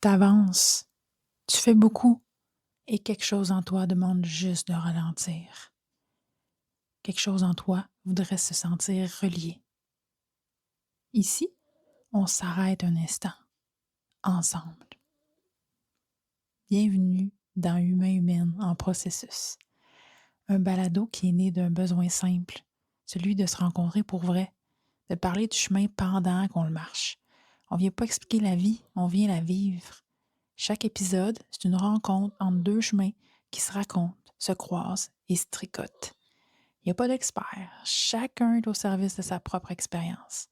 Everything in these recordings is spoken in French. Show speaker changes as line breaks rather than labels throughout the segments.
t'avances, tu fais beaucoup et quelque chose en toi demande juste de ralentir. Quelque chose en toi voudrait se sentir relié. Ici, on s'arrête un instant, ensemble. Bienvenue dans Humain Humaine en processus. Un balado qui est né d'un besoin simple, celui de se rencontrer pour vrai, de parler du chemin pendant qu'on le marche. On vient pas expliquer la vie, on vient la vivre. Chaque épisode, c'est une rencontre entre deux chemins qui se racontent, se croisent et se tricotent. Il n'y a pas d'expert, chacun est au service de sa propre expérience.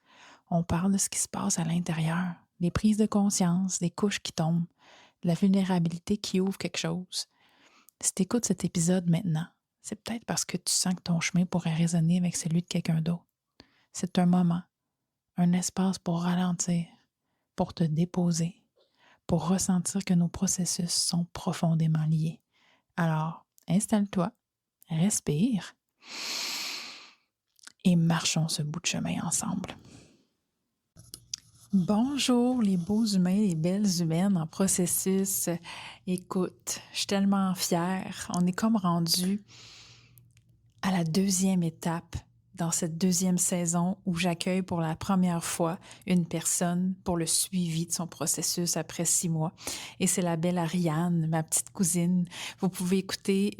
On parle de ce qui se passe à l'intérieur, des prises de conscience, des couches qui tombent, de la vulnérabilité qui ouvre quelque chose. Si tu écoutes cet épisode maintenant, c'est peut-être parce que tu sens que ton chemin pourrait résonner avec celui de quelqu'un d'autre. C'est un moment, un espace pour ralentir, pour te déposer, pour ressentir que nos processus sont profondément liés. Alors, installe-toi, respire et marchons ce bout de chemin ensemble. Bonjour les beaux humains, les belles humaines en processus. Écoute, je suis tellement fière. On est comme rendu à la deuxième étape dans cette deuxième saison où j'accueille pour la première fois une personne pour le suivi de son processus après 6 mois. Et c'est la belle Ariane, ma petite cousine. Vous pouvez écouter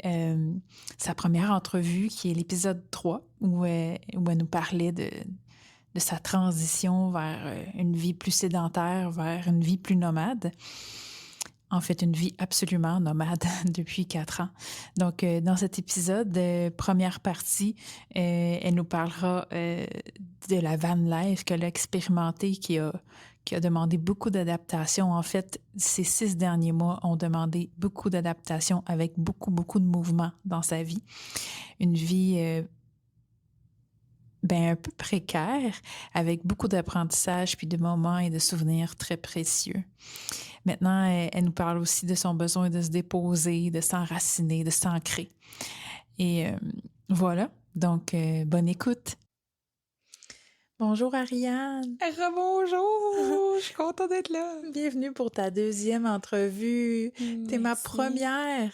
sa première entrevue qui est l'épisode 3 où elle nous parlait de sa transition vers une vie plus sédentaire, vers une vie plus nomade. En fait, une vie absolument nomade depuis 4 ans. Donc, dans cet épisode, première partie, elle nous parlera de la van life qu'elle a expérimentée, qui a demandé beaucoup d'adaptation. En fait, ces 6 derniers mois ont demandé beaucoup d'adaptation avec beaucoup, beaucoup de mouvements dans sa vie. Une vie un peu précaire, avec beaucoup d'apprentissage, puis de moments et de souvenirs très précieux. Maintenant, elle nous parle aussi de son besoin de se déposer, de s'enraciner, de s'ancrer. Et voilà, donc bonne écoute. Bonjour Ariane.
Rebonjour, je suis contente d'être là.
Bienvenue pour ta deuxième entrevue. T'es ma première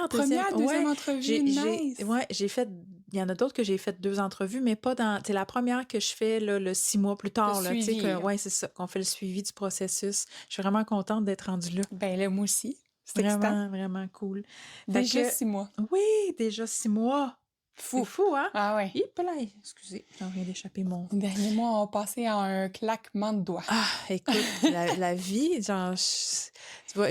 deuxième entrevue, nice.
J'ai fait, il y en a d'autres que j'ai fait 2 entrevues, mais pas dans, c'est la première que je fais là, le 6 mois plus tard.
Le
là,
suivi.
C'est ça, qu'on fait le suivi du processus. Je suis vraiment contente d'être rendue là.
Ben là, moi aussi, c'est
Vraiment,
excitant.
vraiment cool.
Déjà 6 mois.
Oui, déjà 6 mois.
Fou.
C'est fou, hein?
Ah ouais.
Excusez, j'ai envie d'échapper mon...
Les derniers mois ont passé en un claquement de doigts.
Ah, écoute, la vie, genre, tu vois,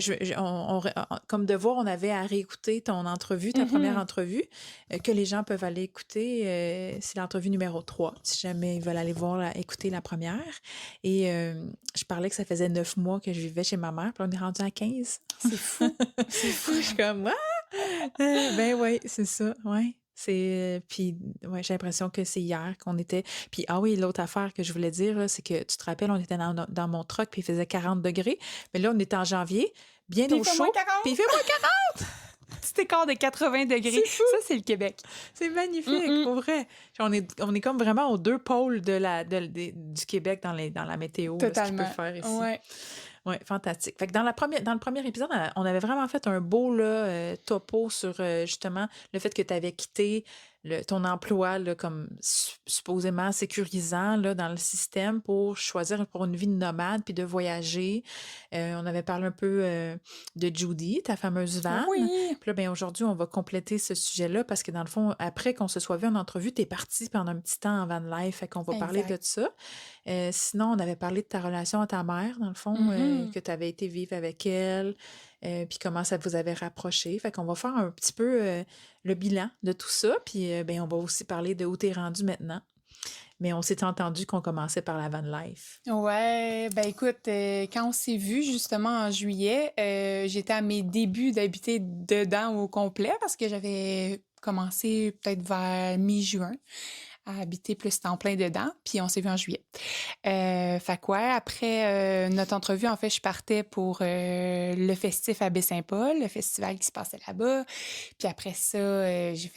comme devoir, on avait à réécouter ton entrevue, ta première entrevue, que les gens peuvent aller écouter. C'est l'entrevue numéro 3, si jamais ils veulent aller voir, écouter la première. Et je parlais que ça faisait 9 mois que je vivais chez ma mère, puis on est rendu à 15.
C'est fou. C'est fou.
Je suis comme, ben oui, c'est ça, ouais. Puis ouais, j'ai l'impression que c'est hier qu'on était... Puis ah oui, l'autre affaire que je voulais dire, là, c'est que tu te rappelles, on était dans mon truck, puis il faisait 40 degrés. Mais là, on est en janvier, bien
Puis
au chaud, puis il fait moins 40!
Petit écart de 80 degrés.
C'est fou.
Ça, c'est le Québec.
C'est magnifique, pour vrai. On est comme vraiment aux 2 pôles du Québec dans la météo.
Totalement.
Là, ce qu'il peut faire ici.
Ouais.
Oui, fantastique. Fait que dans le premier épisode, on avait vraiment fait un beau topo sur justement le fait que tu avais quitté ton emploi là, comme supposément sécurisant là, dans le système pour choisir pour une vie de nomade puis de voyager. On avait parlé un peu de Judy, ta fameuse van.
Oui.
Puis là, aujourd'hui, on va compléter ce sujet-là parce que dans le fond, après qu'on se soit vu en entrevue, tu es partie pendant un petit temps en van life. Fait qu'on va parler de ça. Sinon, on avait parlé de ta relation à ta mère, dans le fond, que tu avais été vivre avec elle, puis comment ça vous avait rapproché. Fait qu'on va faire un petit peu le bilan de tout ça, puis on va aussi parler de où tu es rendu maintenant. Mais on s'est entendu qu'on commençait par la van life.
Ouais, ben écoute, quand on s'est vu justement en juillet, j'étais à mes débuts d'habiter dedans au complet parce que j'avais commencé peut-être vers mi-juin. à habiter plus temps plein dedans. Puis on s'est vu en juillet. Fait que ouais, après notre entrevue, en fait, je partais pour le festif à Baie-Saint-Paul, le festival qui se passait là-bas. Puis après ça, je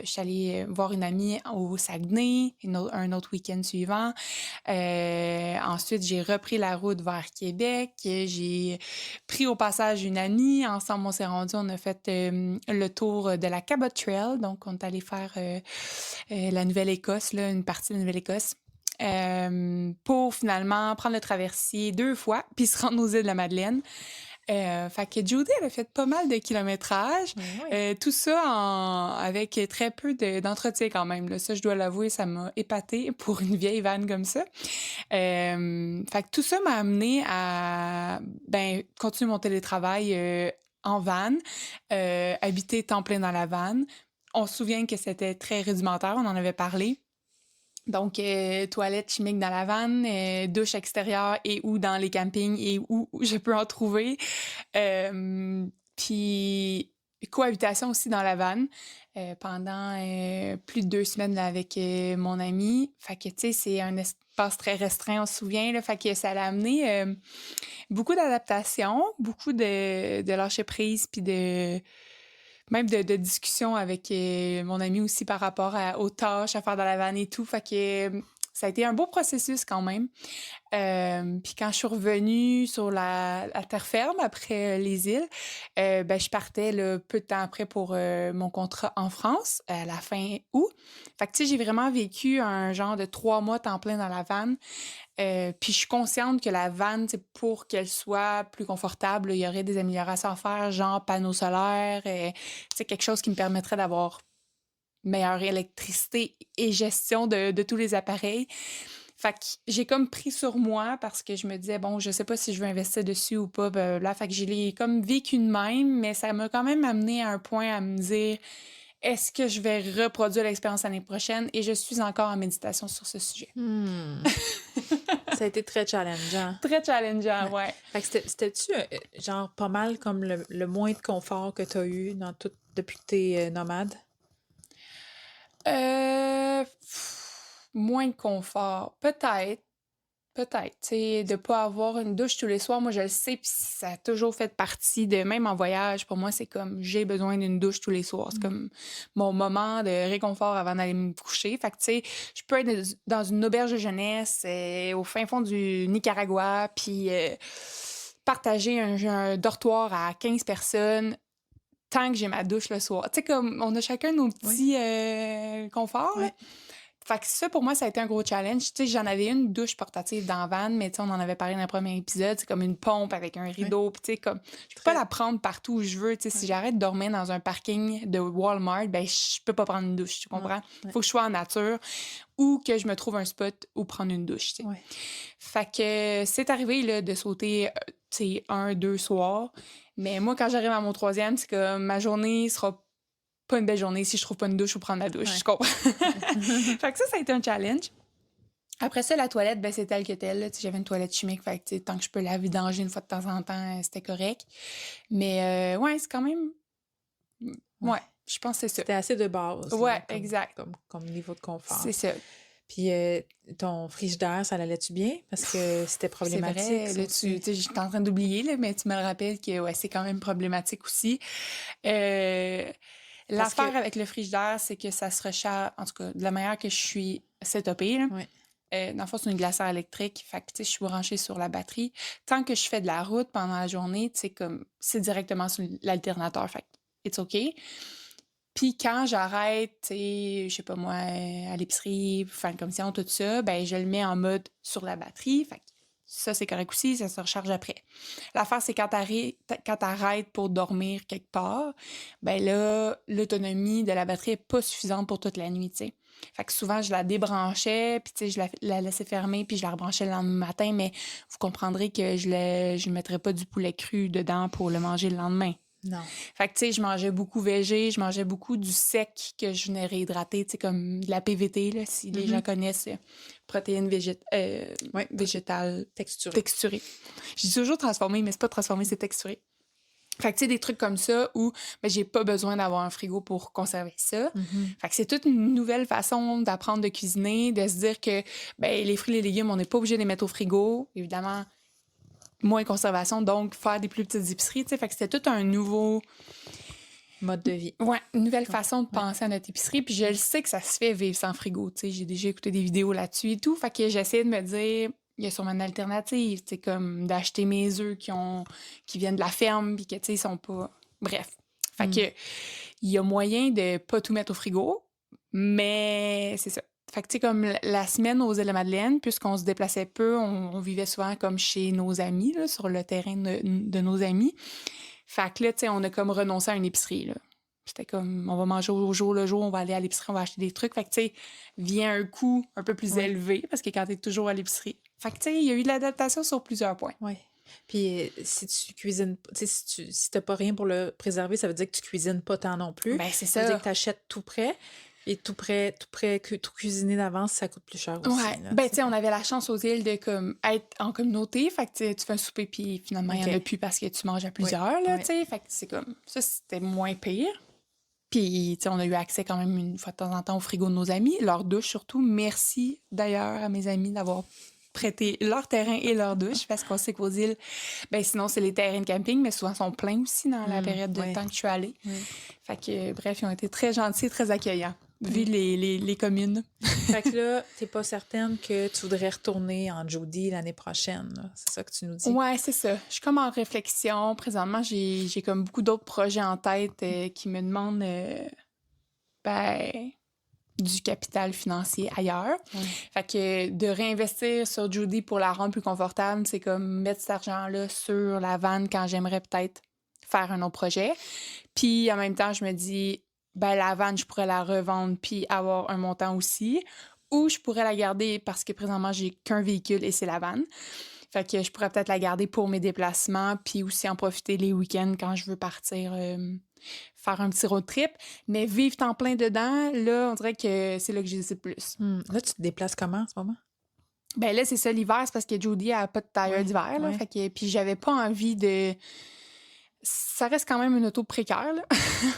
suis allée voir une amie au Saguenay, un autre week-end suivant. Ensuite, j'ai repris la route vers Québec. J'ai pris au passage une amie. Ensemble, on s'est rendu, on a fait le tour de la Cabot Trail. Donc, on est allé faire la Nouvelle-Écosse, là, une partie de la Nouvelle-Écosse. Pour finalement prendre le traversier 2 fois, puis se rendre aux îles de la Madeleine. Fait que Judy, elle a fait pas mal de kilométrage.
Oui.
Tout ça avec très peu d'entretien quand même. Là. Ça, je dois l'avouer, ça m'a épatée pour une vieille vanne comme ça. Fait que tout ça m'a amené à continuer mon télétravail en van, habiter temps plein dans la van. On se souvient que c'était très rudimentaire, on en avait parlé. Donc, toilettes chimiques dans la vanne, douche extérieure et ou dans les campings et où je peux en trouver. Puis, cohabitation aussi dans la vanne pendant plus de 2 semaines là, avec mon ami. Fait que, tu sais, c'est un espace très restreint, on se souvient. Là, fait que ça l'a amené beaucoup d'adaptation, beaucoup de lâcher prise, puis même de discussions avec mon ami aussi par rapport aux tâches à faire dans la vanne et tout. Fait que ça a été un beau processus quand même. Puis quand je suis revenue sur la terre ferme après les îles, je partais là, peu de temps après pour mon contrat en France, à la fin août. Fait que tu sais, j'ai vraiment vécu un genre de 3 mois temps plein dans la vanne. Puis je suis consciente que la vanne, pour qu'elle soit plus confortable, il y aurait des améliorations à faire, genre panneaux solaires, quelque chose qui me permettrait d'avoir meilleure électricité et gestion de tous les appareils. Fait que j'ai comme pris sur moi parce que je me disais, bon, je sais pas si je veux investir dessus ou pas, blablabla. Fait que je l'ai comme vécu de même, mais ça m'a quand même amené à un point à me dire, est-ce que je vais reproduire l'expérience l'année prochaine? Et je suis encore en méditation sur ce sujet.
Ça a été très challengeant.
Très challengeant, ouais.
Fait que c'était-tu genre pas mal comme le moins de confort que tu as eu depuis que tu es nomade?
Moins de confort. Peut-être. Peut-être. Tu sais, de pas avoir une douche tous les soirs, moi, je le sais, puis ça a toujours fait partie de... Même en voyage, pour moi, c'est comme, j'ai besoin d'une douche tous les soirs. C'est comme mon moment de réconfort avant d'aller me coucher. Fait que, tu sais, je peux être dans une auberge de jeunesse au fin fond du Nicaragua, puis partager un dortoir à 15 personnes tant que j'ai ma douche le soir. Tu sais, comme, on a chacun nos petits conforts, là. Fait que ça, pour moi, ça a été un gros challenge. Tu sais, j'en avais une douche portative dans la van, mais tu sais, on en avait parlé dans le premier épisode. C'est comme une pompe avec un rideau. Puis tu sais, comme, je peux pas la prendre partout où je veux. Tu sais, si j'arrête de dormir dans un parking de Walmart, ben, je peux pas prendre une douche, tu comprends? Faut que je sois en nature ou que je me trouve un spot où prendre une douche, tu sais. Fait que c'est arrivé, là, de sauter, tu sais, 1, 2 soirs. Mais moi, quand j'arrive à mon 3e, c'est que ma journée sera pas une belle journée si je trouve pas une douche ou prendre la douche, je comprends. Fait que ça a été un challenge. Après ça, la toilette, ben c'est tel que tel. Là. J'avais une toilette chimique, fait que tant que je peux la vidanger une fois de temps en temps, c'était correct. Mais ouais, c'est quand même... Ouais, je pense que c'est ça.
C'était assez de base.
Ouais,
là,
exact.
Comme niveau de confort.
C'est ça.
Puis ton frigidaire, ça l'allait-tu bien? Parce que c'était problématique.
C'est vrai, là, j'étais en train d'oublier, là, mais tu me le rappelles que ouais, c'est quand même problématique aussi. L'affaire avec le frigidaire, c'est que ça se recharge, en tout cas, de la manière que je suis setupée, là. Dans le fond, c'est une glacière électrique. Fait que, tu sais, je suis branchée sur la batterie. Tant que je fais de la route pendant la journée, tu sais, comme, c'est directement sur l'alternateur. Fait que, it's OK. Puis quand j'arrête, tu sais, je sais pas moi, à l'épicerie, faire une commission, tout ça, ben je le mets en mode sur la batterie. Fait que ça, c'est correct aussi, ça se recharge après. L'affaire, c'est quand t'arrêtes pour dormir quelque part, ben là, l'autonomie de la batterie est pas suffisante pour toute la nuit, tu sais. Fait que souvent, je la débranchais, puis tu sais, je la laissais fermer, puis je la rebranchais le lendemain matin, mais vous comprendrez que je ne mettrais pas du poulet cru dedans pour le manger le lendemain.
Non.
Fait que, tu sais, je mangeais beaucoup végé, je mangeais beaucoup du sec que je venais réhydrater, tu sais, comme de la PVT, là, si les gens connaissent, protéines végétales
texturées.
Je dis toujours transformées, mais c'est pas transformé, c'est texturé. Fait que, tu sais, des trucs comme ça où ben, j'ai pas besoin d'avoir un frigo pour conserver ça. Fait que c'est toute une nouvelle façon d'apprendre de cuisiner, de se dire que ben, les fruits et les légumes, on n'est pas obligé de les mettre au frigo. Évidemment, moins conservation, donc faire des plus petites épiceries, tu sais. Fait que c'était tout un nouveau...
Mode de vie.
Ouais, une nouvelle façon de penser à notre épicerie. Puis je le sais que ça se fait vivre sans frigo, tu sais. J'ai déjà écouté des vidéos là-dessus et tout. Fait que j'essaie de me dire... Il y a sûrement une alternative, tu sais, comme d'acheter mes œufs qui viennent de la ferme, puis que, tu sais, ils sont pas... Bref. Fait que il y a moyen de pas tout mettre au frigo, mais c'est ça. Fait que, tu sais, comme la semaine aux Îles-de-Madeleine, puisqu'on se déplaçait peu, on vivait souvent comme chez nos amis, là, sur le terrain de nos amis. Fait que là, tu sais, on a comme renoncé à une épicerie, là. C'était comme, on va manger au jour le jour, on va aller à l'épicerie, on va acheter des trucs. Fait que, tu sais, vient un coût un peu plus élevé, parce que quand t'es toujours à l'épicerie. Fait que, tu sais, il y a eu de l'adaptation sur plusieurs points.
Oui. Puis si tu cuisines, tu sais, si t'as pas rien pour le préserver, ça veut dire que tu cuisines pas tant non plus.
Ben, c'est
Ça veut
ça.
dire que t'achètes tout prêt. Et tout prêt, tout cuisiner d'avance, ça coûte plus cher aussi.
Ouais.
Là,
Ben, tu sais, on avait la chance aux îles de comme être en communauté. Fait que tu sais, tu fais un souper, puis finalement, il y en a plus parce que tu manges à plusieurs, là, tu sais. Fait que c'est comme, ça, c'était moins pire. Puis, tu sais, on a eu accès quand même une fois de temps en temps au frigo de nos amis, leur douche surtout. Merci d'ailleurs à mes amis d'avoir prêté leur terrain et leur douche, parce qu'on sait qu'aux îles, ben sinon, c'est les terrains de camping, mais souvent, sont pleins aussi dans la période de temps que je suis allée. Fait que, bref, ils ont été très gentils, très accueillants, vu les communes.
Fait que là, t'es pas certaine que tu voudrais retourner en Jody l'année prochaine, là. C'est ça que tu nous dis?
Ouais, c'est ça. Je suis comme en réflexion. Présentement, j'ai comme beaucoup d'autres projets en tête qui me demandent ben, du capital financier ailleurs. Fait que de réinvestir sur Judy pour la rendre plus confortable, c'est comme mettre cet argent-là sur la vanne quand j'aimerais peut-être faire un autre projet. Puis en même temps, je me dis, ben la vanne, je pourrais la revendre puis avoir un montant aussi. Ou je pourrais la garder parce que présentement, j'ai qu'un véhicule et c'est la vanne. Fait que je pourrais peut-être la garder pour mes déplacements puis aussi en profiter les week-ends quand je veux partir faire un petit road trip. Mais vivre temps plein dedans, là, on dirait que c'est là que j'hésite plus.
Là, tu te déplaces comment en ce moment?
Ben là, c'est ça, l'hiver, c'est parce que Jody a pas de tailleur d'hiver. Là, fait que, puis j'avais pas envie de... Ça reste quand même une auto précaire, là.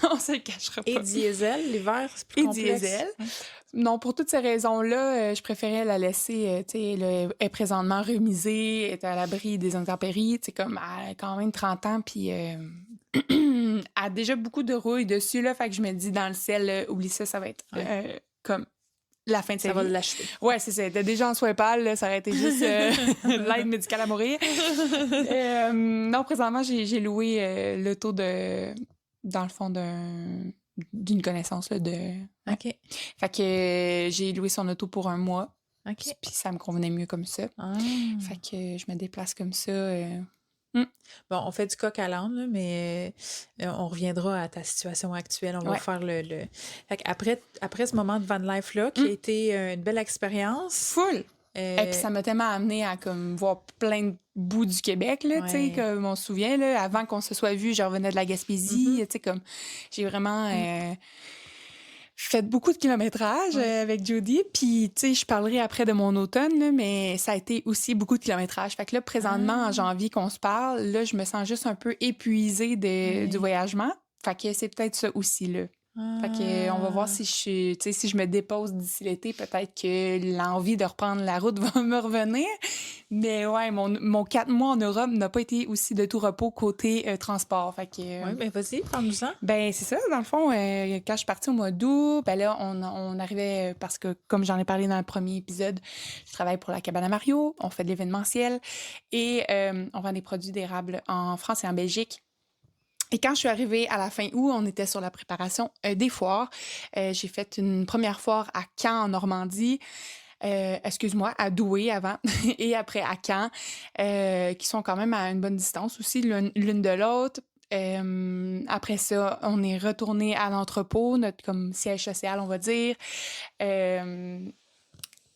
On se le cachera pas.
Et diesel, l'hiver, c'est plus complexe.
Diesel. Non, pour toutes ces raisons-là, je préférais la laisser, tu sais, elle est présentement remisée, elle est à l'abri des intempéries, tu sais, comme, elle a quand même 30 ans, puis elle a déjà beaucoup de rouille dessus, là, fait que je me dis, dans le ciel, oublie ça, ça va être comme la fin de sa vie.
Ça va l'achever.
Ouais, c'est ça. Elle était déjà en soins pâles, là, ça aurait été juste l'aide médicale à mourir. Non, présentement, j'ai loué l'auto dans le fond d'une connaissance, là,
OK.
Fait que j'ai loué son auto pour 1 mois.
OK.
Puis ça me convenait mieux comme ça. Fait que je me déplace comme ça.
Bon, on fait du coq à l'âne, là, mais on reviendra à ta situation actuelle. On va faire le... Fait après ce moment de van life-là, qui a été une belle expérience...
Full! Et puis ça m'a tellement amené à comme voir plein de bouts du Québec, là, tu sais, comme on se souvient, là, avant qu'on se soit vu, je revenais de la Gaspésie, tu sais, comme j'ai vraiment fait beaucoup de kilométrage avec Jody, puis tu sais, je parlerai après de mon automne, là, mais ça a été aussi beaucoup de kilométrage. Fait que là, présentement, en janvier qu'on se parle, là, je me sens juste un peu épuisée du voyagement. Fait que c'est peut-être ça aussi, là. Fait que on va voir si si je me dépose d'ici l'été, peut-être que l'envie de reprendre la route va me revenir. Mais ouais, mon 4 mois en Europe n'a pas été aussi de tout repos côté transport. Fait que
oui, ben vas-y, parle-nous-en.
Ben c'est ça, dans le fond, quand je suis partie au mois d'août, ben là, on arrivait, parce que comme j'en ai parlé dans le premier épisode, je travaille pour la Cabane à Mario, on fait de l'événementiel et on vend des produits d'érable en France et en Belgique. Et quand je suis arrivée à la fin août, on était sur la préparation des foires. J'ai fait une première foire à Caen, en Normandie. Excuse-moi, à Douai avant et après à Caen, qui sont quand même à une bonne distance aussi, l'une de l'autre. Après ça, on est retourné à l'entrepôt, notre comme siège social, on va dire.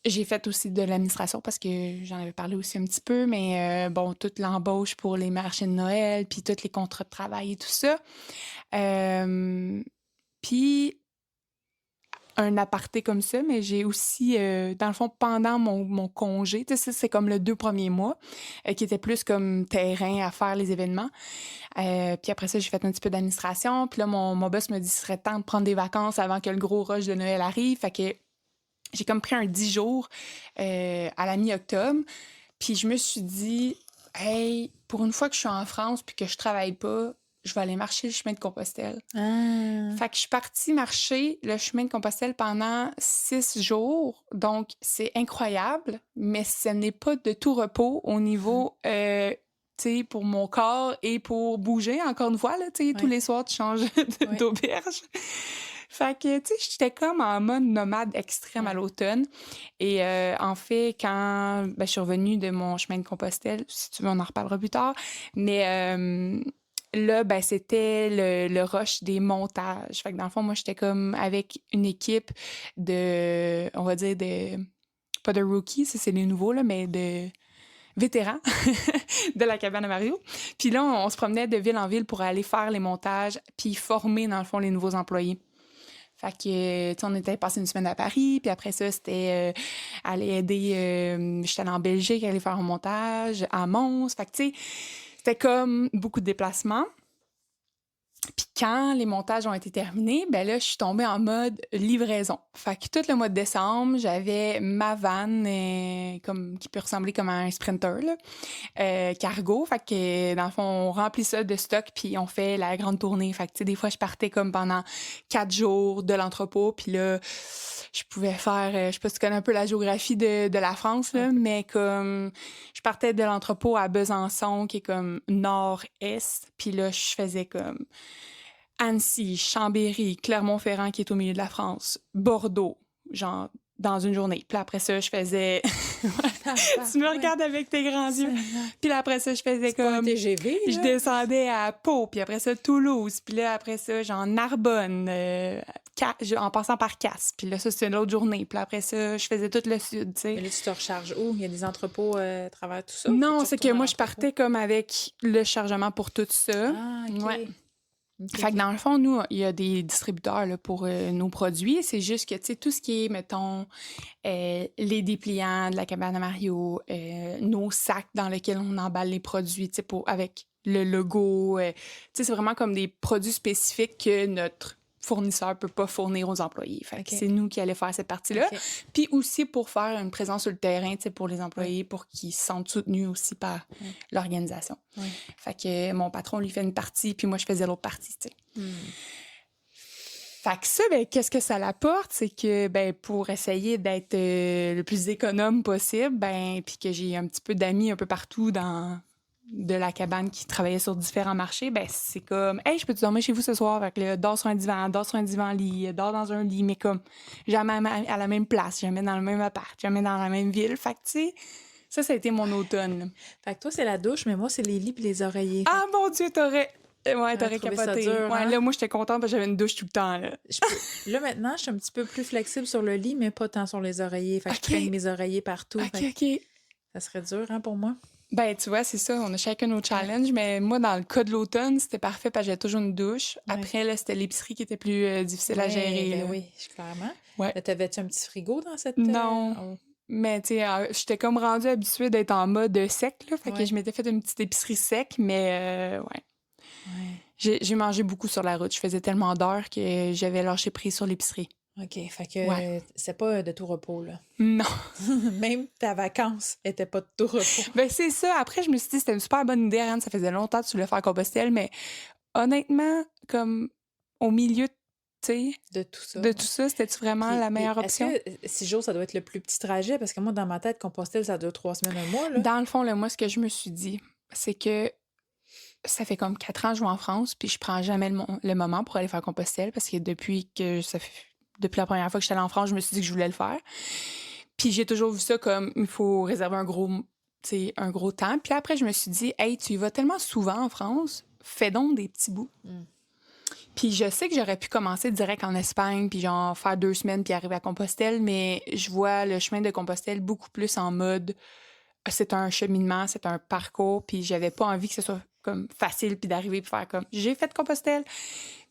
J'ai fait aussi de l'administration parce que j'en avais parlé aussi un petit peu, mais bon, toute l'embauche pour les marchés de Noël, puis tous les contrats de travail et tout ça. Puis, un aparté comme ça, mais j'ai aussi, dans le fond, pendant mon congé, tu sais, ça, c'est comme le 2 premiers mois, qui était plus comme terrain à faire les événements. Puis après ça, j'ai fait un petit peu d'administration. Puis là, mon boss me dit qu'il serait temps de prendre des vacances avant que le gros rush de Noël arrive. Fait que j'ai comme pris un 10 jours à la mi-octobre. Puis je me suis dit, hey, pour une fois que je suis en France puis que je travaille pas, je vais aller marcher le chemin de Compostelle. Fait que je suis partie marcher le chemin de Compostelle pendant 6 jours. Donc, c'est incroyable, mais ce n'est pas de tout repos au niveau, tu sais, pour mon corps et pour bouger, encore une fois, là, tu sais, tous les soirs, tu changes
Ouais.
d'auberge. Fait que, tu sais, j'étais comme en mode nomade extrême à l'automne. Et en fait, quand je suis revenue de mon chemin de Compostelle, si tu veux, on en reparlera plus tard, mais là, c'était le rush des montages. Fait que dans le fond, moi, j'étais comme avec une équipe de, on va dire, pas de rookies, ça, c'est les nouveaux, là, mais de vétérans de la cabane à Mario. Puis là, on se promenait de ville en ville pour aller faire les montages puis former, dans le fond, les nouveaux employés. Fait que, tu sais, on était passé une semaine à Paris, puis après ça, c'était aller aider... j'étais allée en Belgique, aller faire un montage à Mons. Fait que, tu sais, c'était comme beaucoup de déplacements. Puis quand les montages ont été terminés, ben là, je suis tombée en mode livraison. Fait que tout le mois de décembre, j'avais ma van comme qui peut ressembler comme à un Sprinter, là, cargo. Fait que dans le fond, on remplit ça de stock puis on fait la grande tournée. Fait que tu sais, des fois, je partais comme pendant 4 jours de l'entrepôt. Puis là, je pouvais faire, je sais pas si tu connais un peu la géographie de la France, là, mais comme je partais de l'entrepôt à Besançon, qui est comme nord-est. Puis là, je faisais comme Annecy, Chambéry, Clermont-Ferrand, qui est au milieu de la France, Bordeaux, genre dans une journée. Puis après ça, je faisais... Tu me regardes avec tes grands yeux. Puis là, après ça, je faisais comme...
Pas un TGV, là.
Je descendais à Pau, puis après ça, Toulouse. Puis là, après ça, genre Narbonne, en passant par Casse. Puis là, ça, c'était une autre journée. Puis là, après ça, je faisais tout le sud, tu sais.
Mais là, tu te recharges où? Il y a des entrepôts à travers tout ça?
Non,
Faut
c'est
tu
que
retournes à
moi, je
l'entrepôt?
partais comme avec le chargement pour tout ça.
Ah, OK.
Ouais.
OK,
Fait que
OK.
dans le fond, nous, il y a des distributeurs là, pour nos produits. C'est juste que, tu sais, tout ce qui est, mettons, les dépliants de la cabane à Mario, nos sacs dans lesquels on emballe les produits, tu sais, avec le logo. Tu sais, c'est vraiment comme des produits spécifiques que notre fournisseur peut pas fournir aux employés. Fait que
OK.
c'est nous qui allons faire cette partie-là.
OK.
Puis aussi pour faire une présence sur le terrain, tu sais, pour les employés, pour qu'ils se sentent soutenus aussi par l'organisation.
Oui.
Fait que mon patron, lui, fait une partie, puis moi, je faisais l'autre partie, tu sais. Fait que ça, ben, qu'est-ce que ça l'apporte? C'est que, ben, pour essayer d'être le plus économe possible, ben, puis que j'ai un petit peu d'amis un peu partout de la cabane qui travaillaient sur différents marchés, ben, c'est comme, hey, je peux-tu dormir chez vous ce soir? Fait que là, dors sur un divan lit, dors dans un lit, mais comme, jamais à la même place, jamais dans le même appart, jamais dans la même ville. Fait que, tu sais, ça a été mon automne, là.
Fait que toi, c'est la douche, mais moi, c'est les lits et les oreillers.
Ah, mon Dieu, t'aurais
trouvé
capoté.
ça dur,
Ouais,
hein?
là, moi, j'étais contente parce que j'avais une douche tout le temps, là.
Là, maintenant, je suis un petit peu plus flexible sur le lit, mais pas tant sur les oreillers. Fait que
OK.
je traîne mes oreillers partout.
OK,
Fait que
OK.
ça serait dur, hein, pour moi.
Ben, tu vois, c'est ça. On a chacun nos challenges, mais moi, dans le cas de l'automne, c'était parfait parce que j'avais toujours une douche.
Ouais.
Après, là, c'était l'épicerie qui était plus difficile à gérer,
Ben
là.
oui, clairement.
Ouais.
Là, t'avais-tu un petit frigo dans cette...
Non.
Oh.
Mais, tu sais, j'étais comme rendue habituée d'être en mode sec, là. Fait que
Ouais.
je m'étais fait une petite épicerie sec, mais, ouais.
Ouais.
J'ai mangé beaucoup sur la route. Je faisais tellement d'heures que j'avais lâché prise sur l'épicerie.
OK, fait que
Ouais.
c'est pas de tout repos, là.
Non.
Même ta vacance était pas de tout repos.
Ben, c'est ça. Après, je me suis dit, c'était une super bonne idée, Anne. Ça faisait longtemps que tu voulais faire Compostelle, mais honnêtement, comme au milieu, tu sais,
De tout ça.
de tout ça, c'était-tu vraiment la meilleure option?
Est-ce que 6 jours, ça doit être le plus petit trajet? Parce que moi, dans ma tête, Compostelle, ça dure 3 semaines, un mois, là.
Dans le fond, là, moi, ce que je me suis dit, c'est que ça fait comme 4 ans que je vais en France, puis je prends jamais le moment pour aller faire Compostelle, parce que depuis la première fois que j'étais allée en France, je me suis dit que je voulais le faire. Puis j'ai toujours vu ça comme, il faut réserver un gros temps. Puis après, je me suis dit, hey, tu y vas tellement souvent en France, fais donc des petits bouts. Puis je sais que j'aurais pu commencer direct en Espagne, puis genre faire 2 semaines, puis arriver à Compostelle, mais je vois le chemin de Compostelle beaucoup plus en mode, c'est un cheminement, c'est un parcours, puis j'avais pas envie que ce soit comme facile, puis d'arriver, puis faire comme, j'ai fait Compostelle.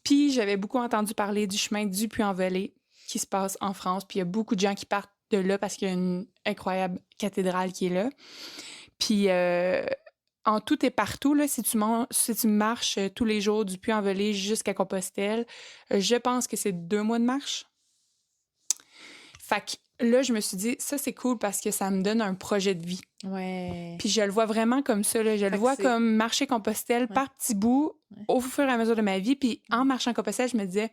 Puis j'avais beaucoup entendu parler du chemin du Puy-en-Velay, qui se passe en France. Puis il y a beaucoup de gens qui partent de là parce qu'il y a une incroyable cathédrale qui est là. Puis en tout et partout, là, si tu marches tous les jours du Puy-en-Velay jusqu'à Compostelle, je pense que c'est 2 mois de marche. Fait que là, je me suis dit, ça, c'est cool parce que ça me donne un projet de vie.
Ouais.
Puis je le vois vraiment comme ça. Là. Je le vois comme marcher Compostelle par petits bouts au fur et à mesure de ma vie. Puis en marchant Compostelle, je me disais,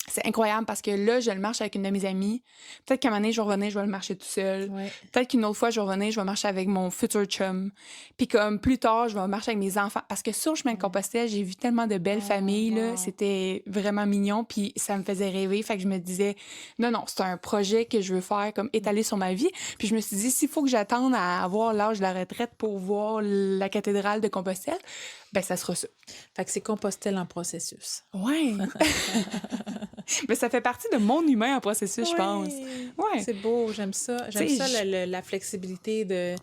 c'est incroyable parce que là, je le marche avec une de mes amies. Peut-être qu'à un moment donné, je vais revenir, je vais le marcher tout seul.
Ouais.
Peut-être qu'une autre fois, je vais revenir, je vais marcher avec mon futur chum. Puis comme plus tard, je vais marcher avec mes enfants. Parce que sur le chemin de Compostelle, j'ai vu tellement de belles familles. Là. C'était vraiment mignon. Puis ça me faisait rêver. Fait que je me disais, non, c'est un projet que je veux faire, comme étaler sur ma vie. Puis je me suis dit, s'il faut que j'attende à avoir l'âge de la retraite pour voir la cathédrale de Compostelle, ben ça sera ça.
Fait que c'est Compostelle en processus.
Ouais. Mais ça fait partie de mon humain en processus, je pense. Ouais.
C'est beau, j'aime ça. J'aime ça, la flexibilité de...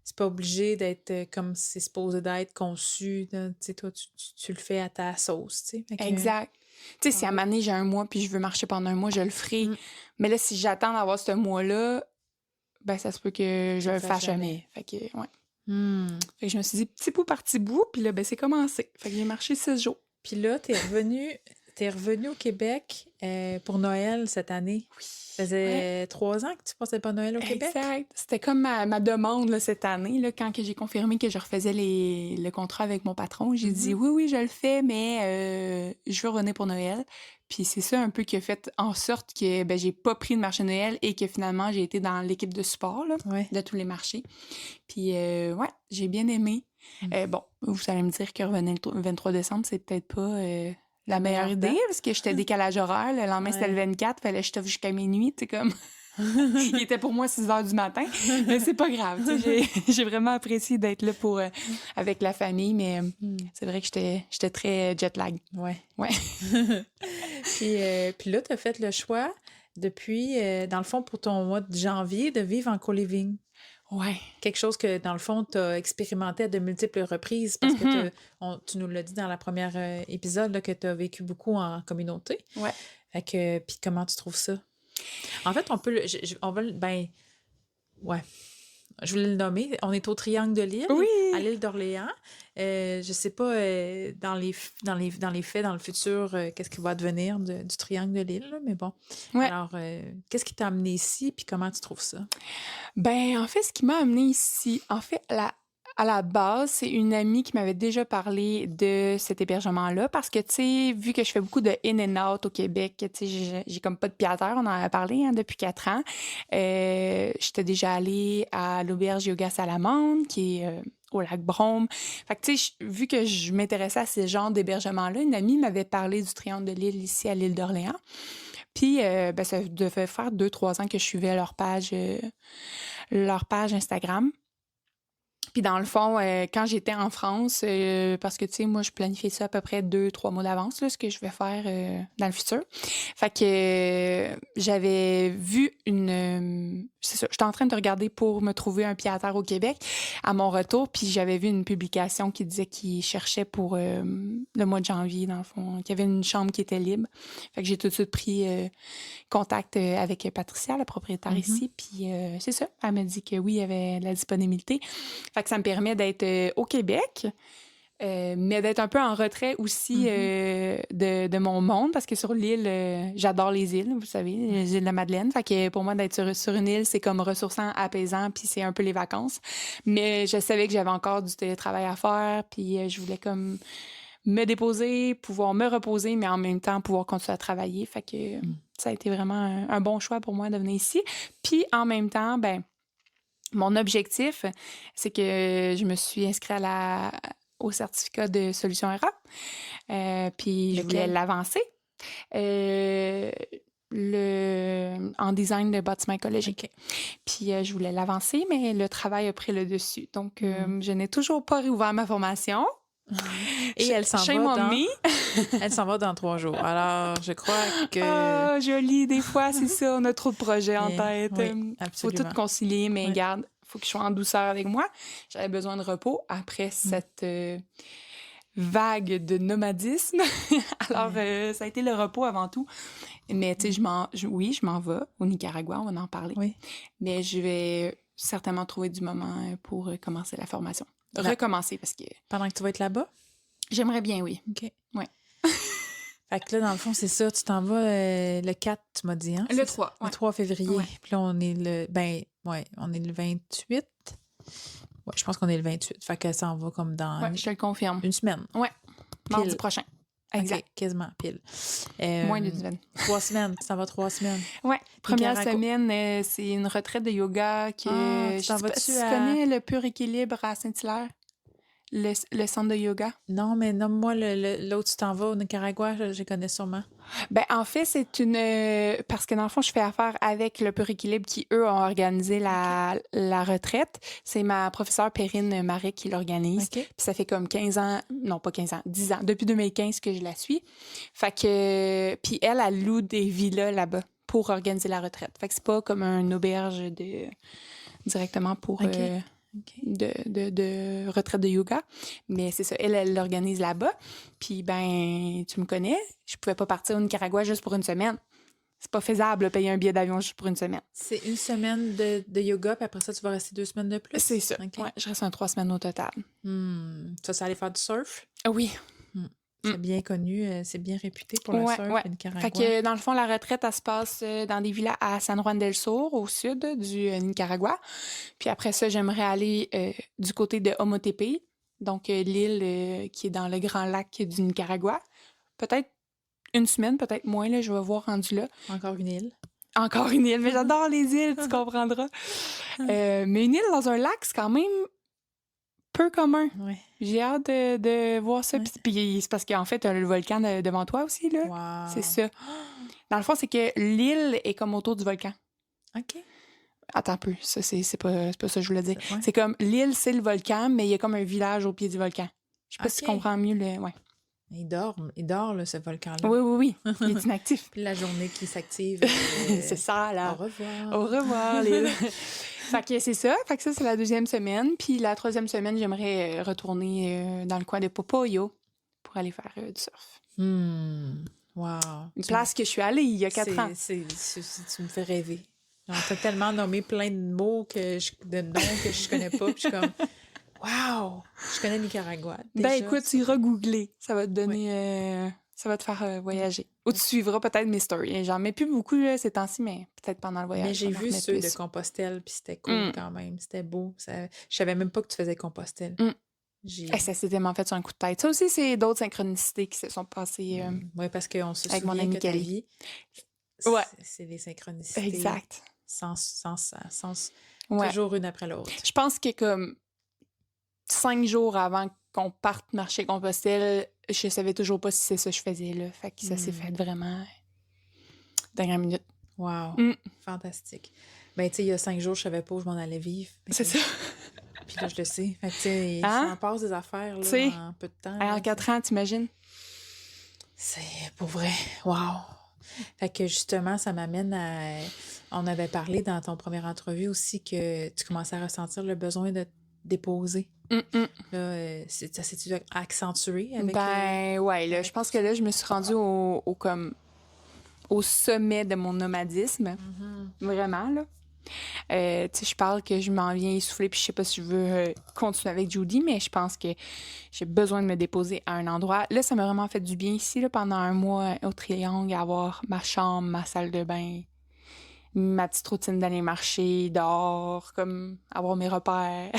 C'est pas obligé d'être comme c'est supposé d'être conçu. Tu sais, toi, tu le fais à ta sauce, tu sais.
Exact. Tu sais, si à un moment donné, j'ai un mois puis je veux marcher pendant un mois, je le ferai. Mais là, si j'attends d'avoir ce mois-là, ben ça se peut que je le fasse jamais. Fait que, ouais. Fait que je me suis dit petit bout par petit bout, puis là, ben c'est commencé. Fait que j'ai marché 6 jours.
Puis là, t'es revenu au Québec pour Noël cette année. Oui. Ça faisait 3 ans que tu passais pas Noël au Québec?
Exact. C'était comme ma demande là, cette année, là, quand que j'ai confirmé que je refaisais le contrat avec mon patron. J'ai dit oui, je le fais, mais je veux revenir pour Noël. Puis c'est ça un peu qui a fait en sorte que ben, j'ai pas pris de marché de Noël et que finalement, j'ai été dans l'équipe de support là, de tous les marchés. Puis ouais, j'ai bien aimé. Bon, vous allez me dire que revenir le 23 décembre, c'est peut-être pas... la meilleure idée, parce que j'étais décalage horaire. Le lendemain, c'était le 24, fallait que je t'offre jusqu'à minuit, tu sais, comme... Il était pour moi 6 h du matin, mais c'est pas grave, tu sais, j'ai vraiment apprécié d'être là pour avec la famille, mais c'est vrai que j'étais très jet-lag.
Ouais. Puis là, tu as fait le choix depuis, dans le fond, pour ton mois de janvier, de vivre en co-living.
Ouais.
Quelque chose que, dans le fond, tu as expérimenté à de multiples reprises parce que tu nous l'as dit dans la première épisode là, que tu as vécu beaucoup en communauté.
Ouais.
Fait que, puis comment tu trouves ça? En fait, on peut on va ouais. Je voulais le nommer. On est au Triangle de l'Île, à l'île d'Orléans. Je sais pas, dans les faits, dans le futur, qu'est-ce qui va devenir du Triangle de l'Île, là, mais bon.
Ouais.
Alors, qu'est-ce qui t'a amené ici, puis comment tu trouves ça?
Ben, en fait, ce qui m'a amené ici, en fait, à la base, c'est une amie qui m'avait déjà parlé de cet hébergement-là parce que, tu sais, vu que je fais beaucoup de in and out au Québec, tu sais, j'ai comme pas de pied à terre, on en a parlé depuis 4 ans. J'étais déjà allée à l'auberge Yoga Salamande, qui est au lac Brome. Fait que, tu sais, vu que je m'intéressais à ce genre d'hébergement-là, une amie m'avait parlé du Triangle de l'Île ici à l'île d'Orléans. Puis, ben, ça devait faire 2-3 ans que je suivais leur page Instagram. Puis dans le fond, quand j'étais en France, parce que, tu sais, moi, je planifiais ça à peu près 2-3 mois d'avance, là, ce que je vais faire dans le futur. Fait que j'avais vu c'est ça, j'étais en train de regarder pour me trouver un pied-à-terre au Québec à mon retour, puis j'avais vu une publication qui disait qu'il cherchait pour le mois de janvier, dans le fond, qu'il y avait une chambre qui était libre. Fait que j'ai tout de suite pris contact avec Patricia, la propriétaire ici, puis c'est ça, elle m'a dit que oui, il y avait de la disponibilité. Fait que ça me permet d'être au Québec, mais d'être un peu en retrait aussi de mon monde, parce que sur l'île, j'adore les îles, vous savez, les îles de la Madeleine. Fait que pour moi, d'être sur une île, c'est comme ressourçant, apaisant, puis c'est un peu les vacances. Mais je savais que j'avais encore du télétravail à faire, puis je voulais comme me déposer, pouvoir me reposer, mais en même temps pouvoir continuer à travailler. Fait que ça a été vraiment un bon choix pour moi de venir ici. Puis en même temps, ben mon objectif, c'est que je me suis inscrite au certificat de solution ERA. Puis je voulais l'avancer. En design de bâtiment écologique. Okay. Puis je voulais l'avancer, mais le travail a pris le dessus. Donc, je n'ai toujours pas réouvert ma formation.
Et elle s'en va dans 3 jours. Alors, je crois que...
Ah, joli, des fois, c'est ça. On a trop de projets en tête.
Oui,
faut tout concilier, mais regarde, il faut que je sois en douceur avec moi. J'avais besoin de repos après cette vague de nomadisme. Alors, ça a été le repos avant tout. Mais, tu sais, je m'en vais au Nicaragua, on va en parler.
Oui.
Mais je vais certainement trouver du moment pour commencer la formation.
Ouais.
Recommencer, parce que
Pendant que tu vas être là-bas?
j'aimerais bien, oui.
OK.
Ouais.
Fait que là, dans le fond, c'est ça. Tu t'en vas le 4, tu m'as dit, hein?
Le 3,
Le
ouais.
3 février.
Ouais.
Puis là, on est on est le 28. Ouais, je pense qu'on est le 28. Fait que ça en va comme dans
Ouais, je te le confirme.
une semaine.
Ouais. Mardi
Pile.
prochain. Exact.
OK, quasiment pile.
Moins d'une semaine.
3 semaines. Ça va 3 semaines.
Ouais. Première
Nicaragua.
semaine, c'est une retraite de yoga que
Ah, tu t'en
je sais pas
vas-tu
si tu
à-
connais le Pur Équilibre à Saint-Hilaire, le centre de yoga.
Non, mais nomme-moi l'autre, tu t'en vas au Nicaragua, je connais sûrement.
Ben en fait, c'est une parce que dans le fond, je fais affaire avec le Pur Équilibre qui eux ont organisé la retraite. C'est ma professeure Perrine Marais qui l'organise.
OK.
Puis ça fait comme 15 ans, non pas 15 ans, 10 ans, depuis 2015 que je la suis. Fait que puis elle loue des villas là-bas pour organiser la retraite. Fait que c'est pas comme un auberge directement pour
OK.
de retraite de yoga. Mais c'est ça, elle l'organise là-bas. Puis, ben, tu me connais, je pouvais pas partir au Nicaragua juste pour une semaine. C'est pas faisable, de payer un billet d'avion juste pour une semaine.
C'est une semaine de yoga, puis après ça, tu vas rester 2 semaines de plus?
C'est ça.
OK.
Ouais, je reste 3 semaines au total.
Tu vas aller faire du surf?
Ah oui.
C'est bien connu, c'est bien réputé pour le surf au Nicaragua.
Fait que, dans le fond, la retraite, elle se passe dans des villas à San Juan del Sur, au sud du Nicaragua. Puis après ça, j'aimerais aller du côté de Ometepe, donc l'île qui est dans le grand lac du Nicaragua. Peut-être une semaine, peut-être moins, là, je vais voir rendu là.
Encore une île.
Encore une île, mais j'adore les îles, tu comprendras. Mais une île dans un lac, c'est quand même peu commun.
Ouais.
J'ai hâte de voir ça.
Ouais.
Puis c'est parce qu'en fait, t'as le volcan devant toi aussi, là.
Wow.
C'est ça. Dans le fond, c'est que l'île est comme autour du volcan.
OK.
Attends un peu, ça, c'est pas ça que je voulais dire.
Ouais.
C'est comme l'île, c'est le volcan, mais il y a comme un village au pied du volcan. Je sais pas si tu
OK.
comprends mieux le. Ouais.
Il dort là, ce volcan-là.
Oui. Il est inactif.
Puis la journée qui s'active.
C'est ça, là.
Au revoir.
Au revoir, l'île. Fait que c'est ça. Fait que ça, c'est la 2e semaine. Puis la 3e semaine, j'aimerais retourner dans le coin de Popoyo pour aller faire du surf.
Wow.
Une place que je suis allée il y a 4 ans.
Tu me fais rêver. On t'a tellement nommé plein de mots, de noms que je connais pas. Puis je suis comme, wow! Je connais Nicaragua.
Ben
déjà.
écoute, tu iras googler. Ça va te donner... ça va te faire voyager. Ou tu suivras peut-être mes stories. J'en mets plus beaucoup là, ces temps-ci, mais peut-être pendant le voyage.
Mais j'ai
j'en
vu
remets
ceux
plus.
de Compostelle, puis c'était cool quand même. C'était beau. Je savais même pas que tu faisais Compostelle.
Ça s'est tellement fait sur un coup de tête. Ça aussi, c'est d'autres synchronicités qui se sont passées.
Oui, parce qu'on se
avec mon
souvient
amie
que ta
Kelly.
vie,
Ouais.
c'est des synchronicités.
Exact.
Sans
Ouais.
toujours une après l'autre.
Je pense que comme 5 jours avant qu'on parte marcher Compostelle, je savais toujours pas si c'est ça que je faisais là. Fait que ça s'est fait vraiment dernière minute.
Wow. Fantastique. Ben, tu sais, il y a 5 jours, je savais pas où je m'en allais vivre.
C'est ça.
Puis là, je le sais. Fait que, tu sais,
Hein?
j'en passe des affaires là,
T'sais,
en peu de temps.
En
là,
4 ans, t'imagines?
C'est pour vrai. Wow. Fait que justement, ça m'amène à... On avait parlé dans ton première entrevue aussi que tu commençais à ressentir le besoin de te déposer. Là, ça s'est-tu accentué avec...
Ben ouais, là, je pense que là, je me suis rendue au sommet de mon nomadisme. Vraiment, là. Tu sais, je parle que je m'en viens essoufflée, puis je sais pas si je veux continuer avec Judy, mais je pense que j'ai besoin de me déposer à un endroit. Là, ça m'a vraiment fait du bien ici, là, pendant un mois au Triangle, avoir ma chambre, ma salle de bain, ma petite routine d'aller marcher dehors, comme avoir mes repères.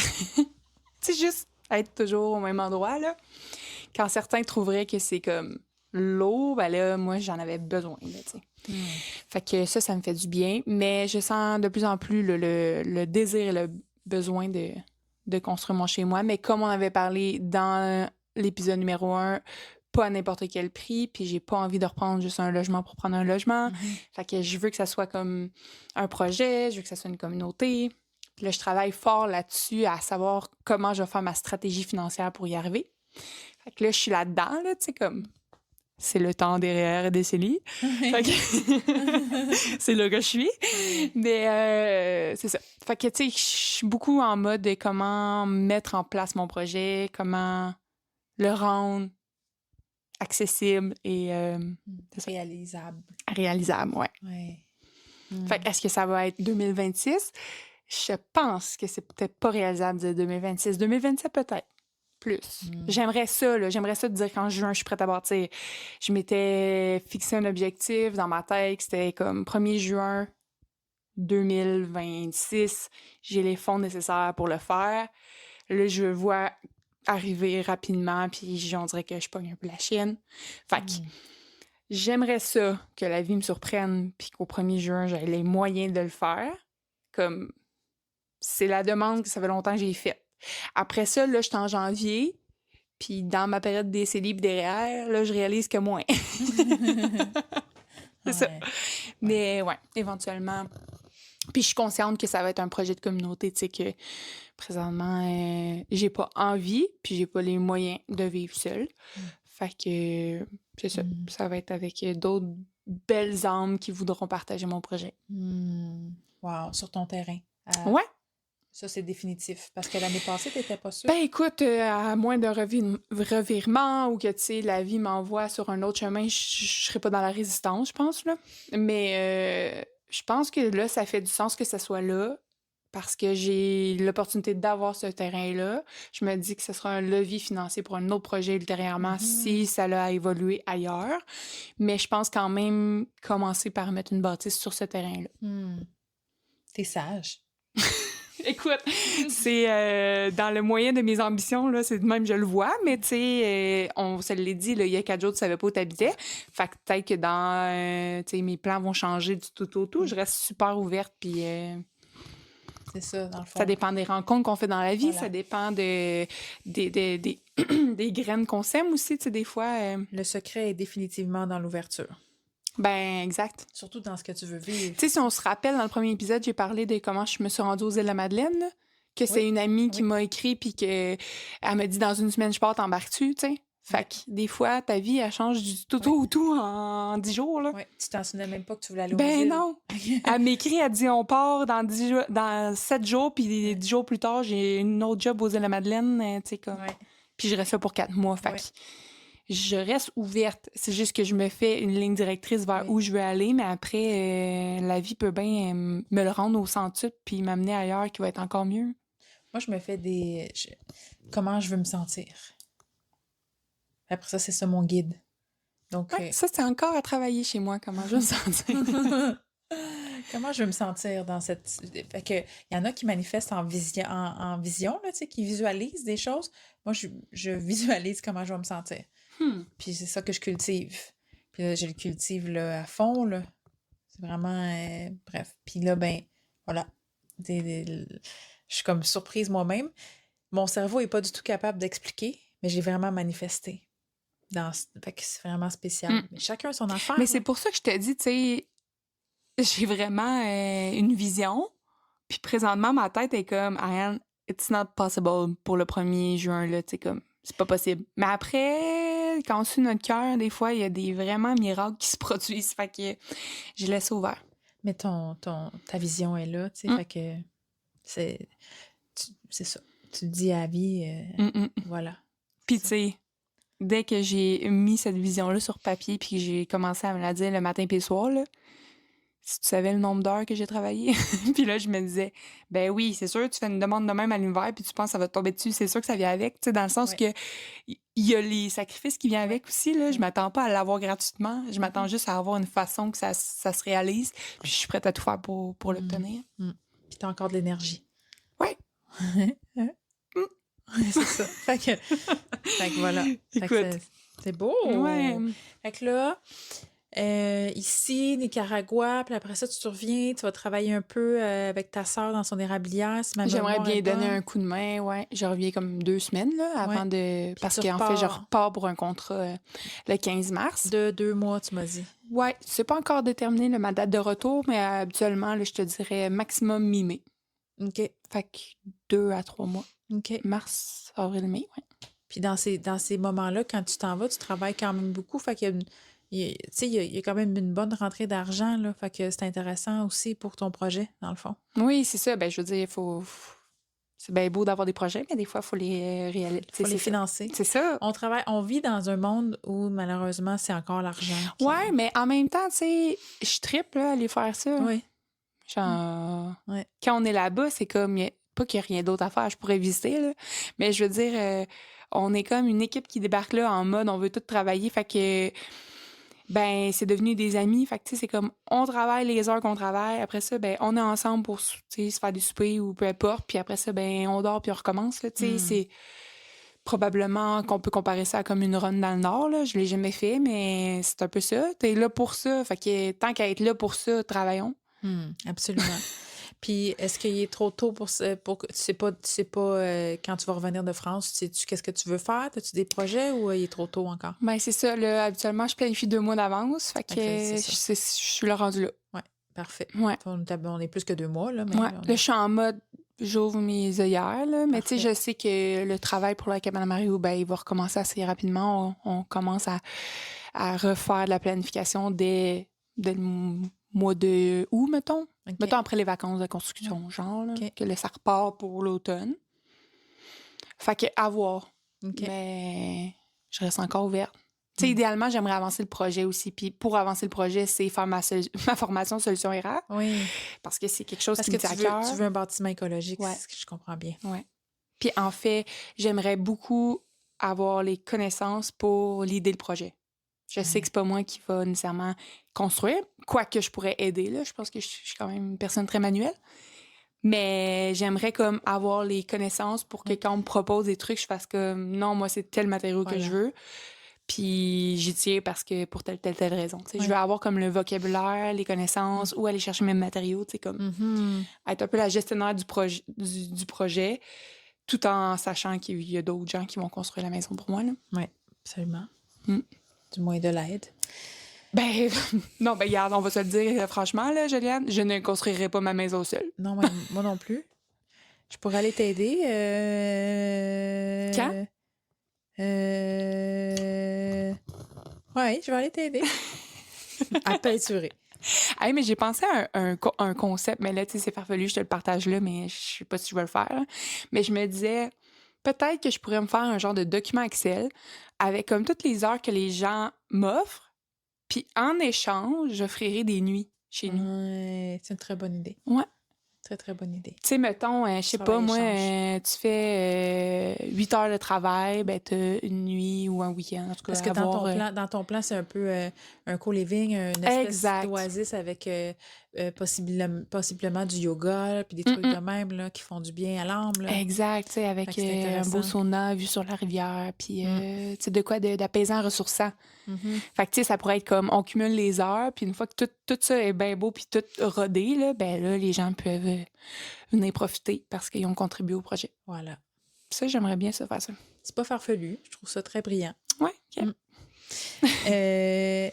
Tu sais, juste être toujours au même endroit, là. Quand certains trouveraient que c'est comme l'eau, ben là, moi, j'en avais besoin, là, tu sais. Fait que ça me fait du bien. Mais je sens de plus en plus le désir et le besoin de construire mon chez-moi. Mais comme on avait parlé dans l'épisode numéro 1, pas à n'importe quel prix, puis j'ai pas envie de reprendre juste un logement pour prendre un logement. Fait que je veux que ça soit comme un projet, je veux que ça soit une communauté. Puis là, je travaille fort là-dessus à savoir comment je vais faire ma stratégie financière pour y arriver. Fait que là, je suis là-dedans, là, tu sais, comme... C'est le temps derrière et des CELI. Fait que c'est là que je suis. Mais c'est ça. Fait que, tu sais, je suis beaucoup en mode de comment mettre en place mon projet, comment le rendre accessible et c'est ça,
Réalisable.
réalisable, ouais.
Ouais.
Fait que est-ce que ça va être 2026? Je pense que c'est peut-être pas réalisable de 2026. 2027 peut-être. Plus. J'aimerais ça, là. J'aimerais ça de dire qu'en juin, je suis prête à bâtir. Je m'étais fixé un objectif dans ma tête, c'était comme 1er juin 2026. J'ai les fonds nécessaires pour le faire. Là, je le vois arriver rapidement, puis on dirait que je pogne un peu la chienne. Fait que j'aimerais ça que la vie me surprenne, puis qu'au 1er juin, j'ai les moyens de le faire. Comme, c'est la demande que ça fait longtemps que j'ai faite. Après ça, là, je suis en janvier, puis dans ma période d'essai libre derrière, là, je réalise que moins. C'est ça.
Ouais.
Mais ouais, éventuellement. Puis je suis consciente que ça va être un projet de communauté, tu sais, que présentement, j'ai pas envie, puis j'ai pas les moyens de vivre seule. Fait que c'est ça. Ça va être avec d'autres belles âmes qui voudront partager mon projet.
Wow, sur ton terrain.
Ouais.
Ça, c'est définitif. Parce que l'année passée, t'étais pas sûre.
Ben écoute, à moins d'un revirement ou que, tu sais, la vie m'envoie sur un autre chemin, je serais pas dans la résistance, je pense, là. Mais je pense que là, ça fait du sens que ça soit là parce que j'ai l'opportunité d'avoir ce terrain-là. Je me dis que ce sera un levier financier pour un autre projet ultérieurement si ça l'a évolué ailleurs. Mais je pense quand même commencer par mettre une bâtisse sur ce terrain-là.
T'es sage.
Écoute, c'est dans le moyen de mes ambitions, là, c'est de même, je le vois, mais tu sais, on se l'est dit, là, il y a 4 jours, tu savais pas où t'habitais. Fait que peut-être que dans, tu sais, mes plans vont changer du tout au tout. Je reste super ouverte, puis
C'est ça, dans le fond.
ça dépend des rencontres qu'on fait dans la vie,
Voilà.
ça dépend des graines qu'on sème aussi, tu sais, des fois.
Le secret est définitivement dans l'ouverture.
Ben, exact.
Surtout dans ce que tu veux vivre.
Tu sais, si on se rappelle, dans le premier épisode, j'ai parlé de comment je me suis rendue aux Îles-de-la-Madeleine, là, que c'est une amie qui m'a écrit puis que elle m'a dit dans une semaine je pars, t'embarques-tu, tu sais. Fait que des fois, ta vie, elle change du tout au tout en 10 jours, là.
Oui, tu t'en souvenais même pas que tu voulais aller aux
Ben
îles.
non! Elle m'écrit, elle dit on part dans 10 jours, dans 7 jours, puis 10 jours plus tard, j'ai une autre job aux Îles-de-la-Madeleine, tu sais, comme.
Ouais.
Puis je reste là pour 4 mois, fait que je reste ouverte. C'est juste que je me fais une ligne directrice vers où je veux aller, mais après, la vie peut bien me le rendre au centuple puis m'amener ailleurs qui va être encore mieux.
Moi, je me fais comment je veux me sentir. Après ça, c'est ça mon guide. Donc,
Ouais, ça, c'est encore à travailler chez moi, comment je veux me sentir.
comment je veux me sentir dans cette... Fait que, il y en a qui manifestent en vision, là, tu sais, qui visualisent des choses. Moi, je visualise comment je vais me sentir. Puis c'est ça que je cultive. Puis là, je le cultive là, à fond, là. C'est vraiment... bref. Puis là, ben, voilà. Je suis comme surprise moi-même. Mon cerveau est pas du tout capable d'expliquer, mais j'ai vraiment manifesté. Fait que c'est vraiment spécial. Mais chacun son affaire.
Mais c'est pour ça que je te dis, tu sais, j'ai vraiment une vision. Puis présentement, ma tête est comme, Ariane, it's not possible pour le 1er juin, là, tu sais, comme, c'est pas possible. Mais après, quand on suit notre cœur, des fois, il y a des vraiment miracles qui se produisent. Fait que je laisse ouvert.
Mais ta vision est là, tu sais, fait que c'est ça. Tu te dis à la vie, voilà.
Puis tu sais, dès que j'ai mis cette vision-là sur papier puis que j'ai commencé à me la dire le matin puis le soir, là, si tu savais le nombre d'heures que j'ai travaillé. Puis là, je me disais, ben oui, c'est sûr, tu fais une demande de même à l'univers puis tu penses que ça va te tomber dessus. C'est sûr que ça vient avec, tu sais, dans le sens que il y a les sacrifices qui viennent avec aussi, là. Je m'attends pas à l'avoir gratuitement. Je m'attends juste à avoir une façon que ça se réalise. Puis je suis prête à tout faire pour l'obtenir.
Puis t'as encore de l'énergie.
Ouais.
C'est ça. Fait que voilà. Fait que c'est beau.
Ouais.
Fait que là, ici, Nicaragua, puis après ça, tu reviens, tu vas travailler un peu avec ta sœur dans son érablière. Si
j'aimerais bien donner un coup de main, ouais. Je reviens comme 2 semaines, là, avant de... Parce qu'en fait, je repars pour un contrat le 15 mars.
De 2 mois, tu m'as dit.
Ouais, c'est pas encore déterminé, là, ma date de retour, mais habituellement, là, je te dirais maximum mi-mai.
OK.
Fait que 2 à 3 mois.
OK.
Mars, avril, mai, ouais.
Puis dans ces moments-là, quand tu t'en vas, tu travailles quand même beaucoup. Fait qu'il y a quand même une bonne rentrée d'argent, là. Fait que c'est intéressant aussi pour ton projet, dans le fond.
Oui, c'est ça. Ben, je veux dire, il faut... c'est bien beau d'avoir des projets, mais des fois, il faut les réaliser.
Faut les financer.
C'est ça.
On vit dans un monde où, malheureusement, c'est encore l'argent qui...
Ouais, mais en même temps, tu sais, je trippe, là, à aller faire ça.
Oui.
Genre,
Ouais.
quand on est là-bas, c'est comme, pas qu'il n'y a rien d'autre à faire, je pourrais visiter, là, mais je veux dire, on est comme une équipe qui débarque là en mode, on veut tout travailler, fait que, ben, c'est devenu des amis, fait que, tu sais, c'est comme, on travaille les heures qu'on travaille, après ça, ben, on est ensemble pour, tu sais, se faire des soupers ou peu importe, puis après ça, ben, on dort puis on recommence, là, tu sais, c'est probablement qu'on peut comparer ça à comme une run dans le Nord, là, je l'ai jamais fait, mais c'est un peu ça, t'es là pour ça, fait que tant qu'à être là pour ça, travaillons.
Absolument. Puis, est-ce qu'il est trop tôt pour que tu sais pas quand tu vas revenir de France, sais-tu qu'est-ce que tu veux faire? As-tu des projets ou il est trop tôt encore?
Ben, c'est ça, là. Habituellement, je planifie 2 mois d'avance. Fait que
Ok, c'est ça.
je suis là rendu là.
Oui, parfait.
Ouais.
On est plus que 2 mois, là. Mais
Ouais. Là, je suis en mode, j'ouvre mes œillères, là. Mais tu sais,
Parfait.
je sais que le travail pour la cabane à Mario, ben, il va recommencer assez rapidement. On commence à refaire de la planification dès le mois de août, mettons.
Ok.
Mettons après les vacances de construction, genre, là,
Ok.
que là, ça repart pour l'automne. Fait que, à voir.
OK.
Mais je reste encore ouverte. Tu sais, idéalement, j'aimerais avancer le projet aussi. Puis pour avancer le projet, c'est faire ma formation solution RH.
Oui.
Parce que c'est quelque chose
Parce
qui
que
me tient à cœur.
tu veux un bâtiment écologique,
Ouais.
c'est ce que je comprends bien.
Ouais. Puis en fait, j'aimerais beaucoup avoir les connaissances pour l'idée le projet. Je sais que c'est pas moi qui va nécessairement construire, quoique je pourrais aider, là. Je pense que je suis quand même une personne très manuelle. Mais j'aimerais comme avoir les connaissances pour que quand on me propose des trucs, je fasse comme non, moi, c'est tel matériau que je veux. Puis j'y tiens parce que pour telle raison. Je veux avoir comme le vocabulaire, les connaissances, ou aller chercher mes matériaux, tu sais, comme être un peu la gestionnaire du projet, tout en sachant qu'il y a d'autres gens qui vont construire la maison pour moi.
Oui, absolument. Du moins de l'aide.
Ben, non, ben, regarde, on va se le dire franchement, là, Juliane, je ne construirai pas ma maison seule.
Non, moi non plus. Je pourrais aller t'aider.
Quand?
Oui, je vais aller t'aider. À peinturer.
Hey, mais j'ai pensé à un concept, mais là, tu sais, c'est farfelu, je te le partage là, mais je sais pas si je vais le faire. Là. Mais je me disais, peut-être que je pourrais me faire un genre de document Excel avec comme toutes les heures que les gens m'offrent, puis en échange, j'offrirai des nuits chez nous.
Ouais, c'est une très bonne idée.
Ouais.
Très, très bonne idée.
Tu sais, mettons, je sais pas, moi, tu fais 8 heures de travail, ben t'as une nuit ou un week-end, en tout cas.
Parce que dans ton plan, c'est un peu un co-living, une espèce d'oasis avec possiblement du yoga, puis des trucs de même là, qui font du bien à l'âme. Là.
Exact, tu sais, avec un beau sauna vu sur la rivière, puis tu sais, de quoi d'apaisant, ressourçant. Fait que, tu sais, ça pourrait être comme, on cumule les heures, puis une fois que tout ça est bien beau, puis tout rodé, là, ben là, les gens peuvent venir profiter parce qu'ils ont contribué au projet.
Voilà.
Ça, j'aimerais bien ça faire ça.
C'est pas farfelu. Je trouve ça très brillant.
Ouais, OK.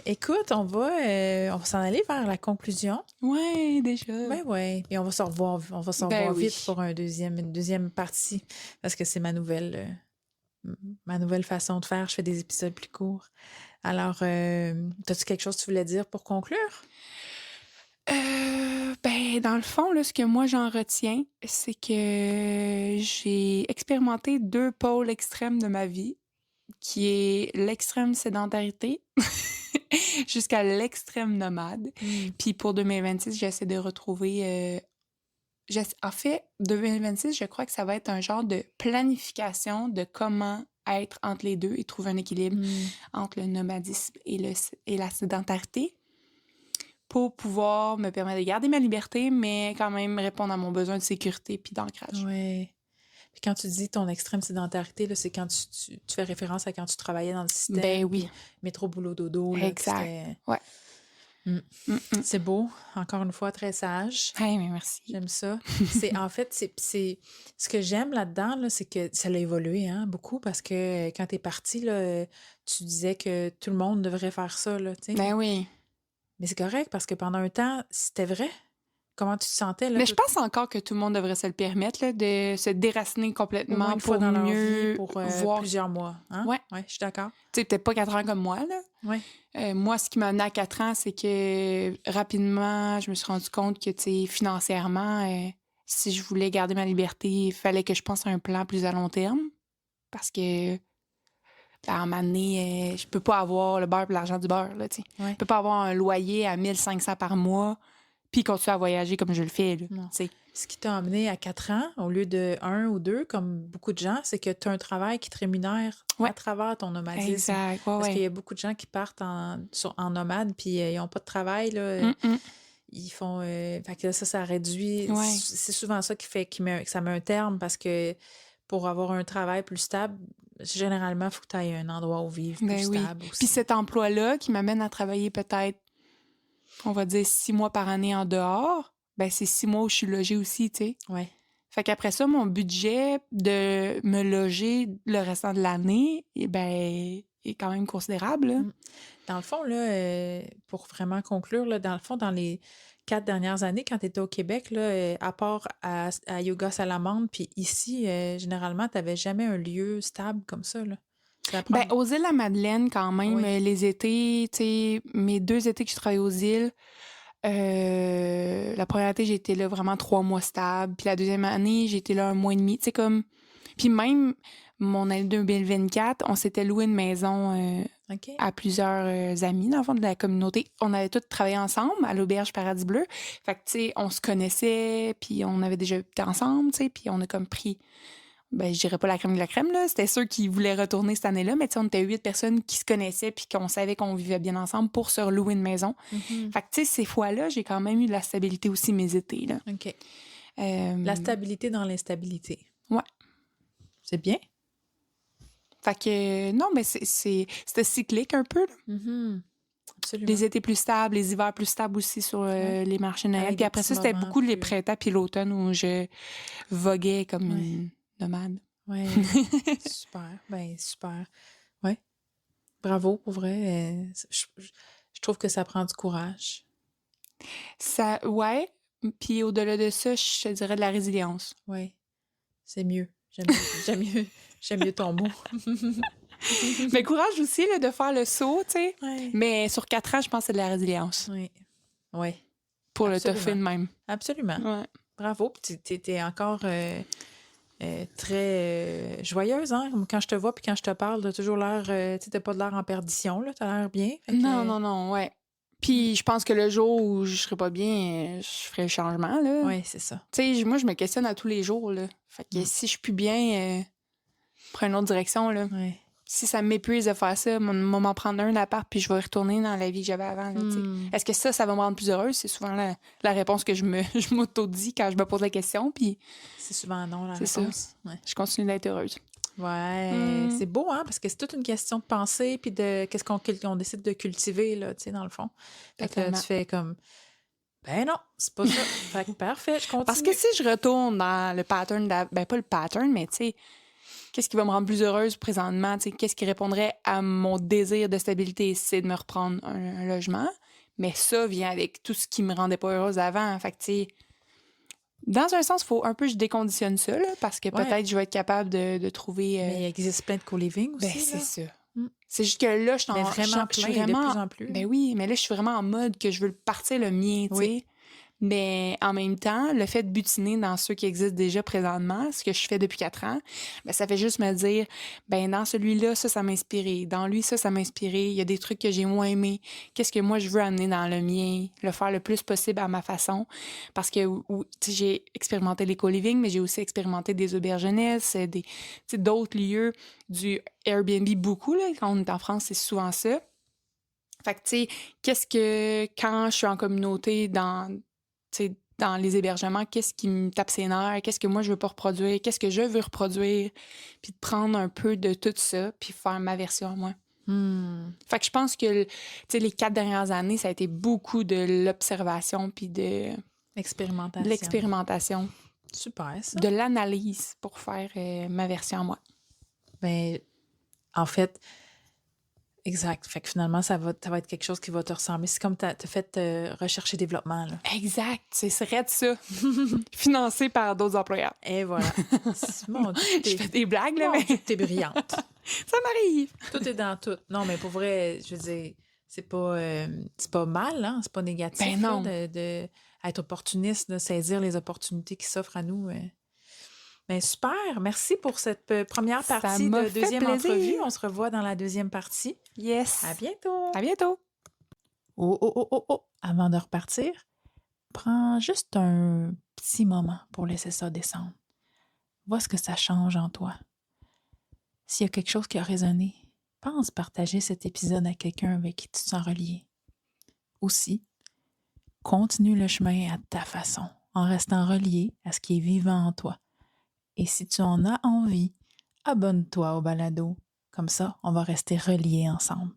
Écoute, on va s'en aller vers la conclusion.
Ouais, déjà.
Ben ouais. Et on va se revoir vite pour une deuxième partie parce que c'est ma nouvelle façon de faire. Je fais des épisodes plus courts. Alors, as-tu quelque chose que tu voulais dire pour conclure?
Ben, dans le fond, là, ce que moi j'en retiens, c'est que j'ai expérimenté 2 pôles extrêmes de ma vie, qui est l'extrême sédentarité jusqu'à l'extrême nomade. Puis pour 2026, j'essaie de retrouver... en fait, 2026, je crois que ça va être un genre de planification de comment être entre les deux et trouver un équilibre entre le nomadisme et la sédentarité pour pouvoir me permettre de garder ma liberté, mais quand même répondre à mon besoin de sécurité puis d'ancrage.
Oui. Puis quand tu dis ton extrême sédentarité, là, c'est quand tu fais référence à quand tu travaillais dans le système.
Ben oui.
Métro, boulot, dodo. Là,
exact. Ouais.
C'est beau. Encore une fois, très sage.
Hey, mais merci.
J'aime ça. En fait, c'est ce que j'aime là-dedans, là, c'est que ça a évolué beaucoup parce que quand t'es partie, là, tu disais que tout le monde devrait faire ça. Là, t'sais.
Ben oui.
Mais c'est correct parce que pendant un temps, c'était vrai. Comment tu te sentais? Là,
mais je pense encore que tout le monde devrait se le permettre, là, de se déraciner complètement
une
pour
fois dans
mieux
leur vie, pour
voir
plusieurs mois. Hein?
Ouais.
Ouais, je suis d'accord.
Tu sais, peut-être pas 4 ans comme moi, là.
Ouais.
Moi, ce qui m'a amené à 4 ans, c'est que rapidement, je me suis rendu compte que, tu sais, financièrement, si je voulais garder ma liberté, il fallait que je pense à un plan plus à long terme. Parce que, à un moment donné, je peux pas avoir le beurre et l'argent du beurre, là, tu sais.
Ouais.
Je peux pas avoir un loyer à 1500 par mois puis continuer à voyager comme je le fais, là, tu
Non.
sais.
Ce qui t'a emmené à 4 ans au lieu de 1 ou 2, comme beaucoup de gens, c'est que tu as un travail qui te rémunère
Ouais.
à travers ton nomadisme.
Exact, ouais,
Parce qu'il y
ouais.
a beaucoup de gens qui partent en nomade puis ils n'ont pas de travail, là. Ils font. Fait que ça réduit.
Ouais.
C'est souvent ça qui fait que ça met un terme parce que pour avoir un travail plus stable, généralement, il faut que tu aies un endroit où vivre plus
Ben oui.
stable aussi.
Puis cet emploi-là qui m'amène à travailler peut-être, on va dire 6 mois par année en dehors, ben c'est 6 mois où je suis logée aussi, tu sais.
Ouais.
Fait qu'après ça, mon budget de me loger le restant de l'année, eh ben, est quand même considérable, là.
Dans le fond, là, pour vraiment conclure, là, dans le fond, dans les 4 dernières années, quand tu étais au Québec, là, à part à Yoga Salamandre, puis ici, généralement, tu n'avais jamais un lieu stable comme ça, là. Ça prend...
Ben, aux îles la Madeleine, quand même,
Oui.
les étés, tu sais, mes 2 étés que je travaillais aux îles, la première année, j'ai été là vraiment 3 mois stable. Puis la deuxième année, j'ai été là 1 mois et demi. Tu sais, comme... Puis même, mon année 2024, on s'était loué une maison
OK.
à plusieurs amis, dans le fond, de la communauté. On avait tous travaillé ensemble à l'Auberge Paradis Bleu. Fait que, tu sais, on se connaissait, puis on avait déjà été ensemble, tu sais, puis on a comme pris... Ben, je dirais pas la crème de la crème, là. C'était ceux qui voulaient retourner cette année-là, mais tu sais, on était 8 personnes qui se connaissaient puis qu'on savait qu'on vivait bien ensemble pour se louer une maison.
Mhm.
Fait que, tu sais, ces fois-là, j'ai quand même eu de la stabilité aussi mes étés, là.
OK. La stabilité dans l'instabilité.
Ouais.
C'est bien.
Fait que, non, mais c'était cyclique un peu, là.
Mhm. Absolument.
Les étés plus stables, les hivers plus stables aussi sur les marchés de Noël.
Avec
Puis
des
après
petits
ça, c'était
moments
beaucoup les
plus-
printemps puis l'automne où je voguais comme
Ouais.
une nomade.
Ouais. Super. Ben, super. Ouais. Bravo, pour vrai. Je trouve que ça prend du courage.
Ça, ouais. Puis au-delà de ça, je te dirais de la résilience.
Oui, c'est mieux. J'aime mieux ton mot.
Mais courage aussi, là, de faire le saut, tu sais.
Ouais.
Mais sur 4 ans, je pense que c'est de la résilience.
Oui. Oui.
Pour
Absolument.
le toffer de même.
Absolument.
Ouais.
Bravo. Tu es encore très joyeuse, hein? Quand je te vois puis quand je te parle, tu as toujours l'air... tu n'as pas de l'air en perdition, là. Tu as l'air bien. Fait que,
Non, ouais. Puis je pense que le jour où je serai pas bien, je ferai le changement, là.
Oui, c'est ça.
Tu sais, moi, je me questionne à tous les jours, là. Fait que si je suis plus bien, prends une autre direction, là.
Oui.
Si ça m'épuise de faire ça, m'en prendre un appart puis je vais retourner dans la vie que j'avais avant, là, tu sais. Est-ce que ça va me rendre plus heureuse? C'est souvent la réponse que je m'auto-dis quand je me pose la question, puis
C'est souvent non, la
c'est
réponse.
ça.
Ouais.
Je continue d'être heureuse.
Ouais, c'est beau, hein, parce que c'est toute une question de pensée puis de qu'est-ce qu'on décide de cultiver, là, tu sais, dans le fond. Fait que là,
Totalement.
tu fais comme, ben non, c'est pas ça. Fait que parfait, je continue.
Parce que si je retourne dans le pattern, ben pas le pattern, mais tu sais, qu'est-ce qui va me rendre plus heureuse présentement? Tu sais, qu'est-ce qui répondrait à mon désir de stabilité? C'est de me reprendre un logement. Mais ça vient avec tout ce qui me rendait pas heureuse avant. Fait que, tu sais, dans un sens, il faut un peu que je déconditionne ça, là, parce que peut-être je vais être capable de trouver...
Mais il existe plein de co-living aussi,
ben, c'est
là.
ça.
Mm.
C'est juste que là, je suis
Mais vraiment
je suis
plein, de
vraiment...
plus en plus.
Ben oui, mais là, je suis vraiment en mode que je veux partir le mien, tu sais.
Oui.
Mais en même temps, le fait de butiner dans ceux qui existent déjà présentement, ce que je fais depuis 4 ans, ben ça fait juste me dire, ben dans celui-là, ça m'a inspiré. Dans lui, ça m'a inspiré. Il y a des trucs que j'ai moins aimés. Qu'est-ce que moi, je veux amener dans le mien? Le faire le plus possible à ma façon. Parce que j'ai expérimenté les co-living, mais j'ai aussi expérimenté des auberges jeunesse, d'autres lieux, du Airbnb beaucoup. Là, quand on est en France, c'est souvent ça. Fait que, tu sais, quand je suis en communauté dans les hébergements, qu'est-ce qui me tape ses nerfs, qu'est-ce que moi je veux pas reproduire, qu'est-ce que je veux reproduire, puis de prendre un peu de tout ça, puis faire ma version à moi. Fait que je pense que les 4 dernières années, ça a été beaucoup de l'observation, puis de l'expérimentation.
Super, ça.
De l'analyse pour faire ma version à moi.
Ben, en fait... Exact. Fait que finalement, ça va être quelque chose qui va te ressembler. C'est comme tu as fait recherche et développement, là.
Exact. C'est vrai de ça. Financé par d'autres employeurs.
Et voilà. Mon Dieu,
Je fais des blagues, là, mais
t'es brillante.
ça m'arrive.
Tout est dans tout. Non, mais pour vrai, je veux dire, c'est pas mal, hein? C'est pas négatif,
Ben non.
là, être opportuniste, de saisir les opportunités qui s'offrent à nous. Ben super, merci pour cette première
Ça
partie
m'a
de
fait
deuxième entrevue.
plaisir.
On se revoit dans la deuxième partie. À
Yes.
bientôt!
À bientôt.
Oh, oh, oh, oh, oh! Avant de repartir, prends juste un petit moment pour laisser ça descendre. Vois ce que ça change en toi. S'il y a quelque chose qui a résonné, pense partager cet épisode à quelqu'un avec qui tu te sens relié. Aussi, continue le chemin à ta façon, en restant relié à ce qui est vivant en toi. Et si tu en as envie, abonne-toi au balado. Comme ça, on va rester reliés ensemble.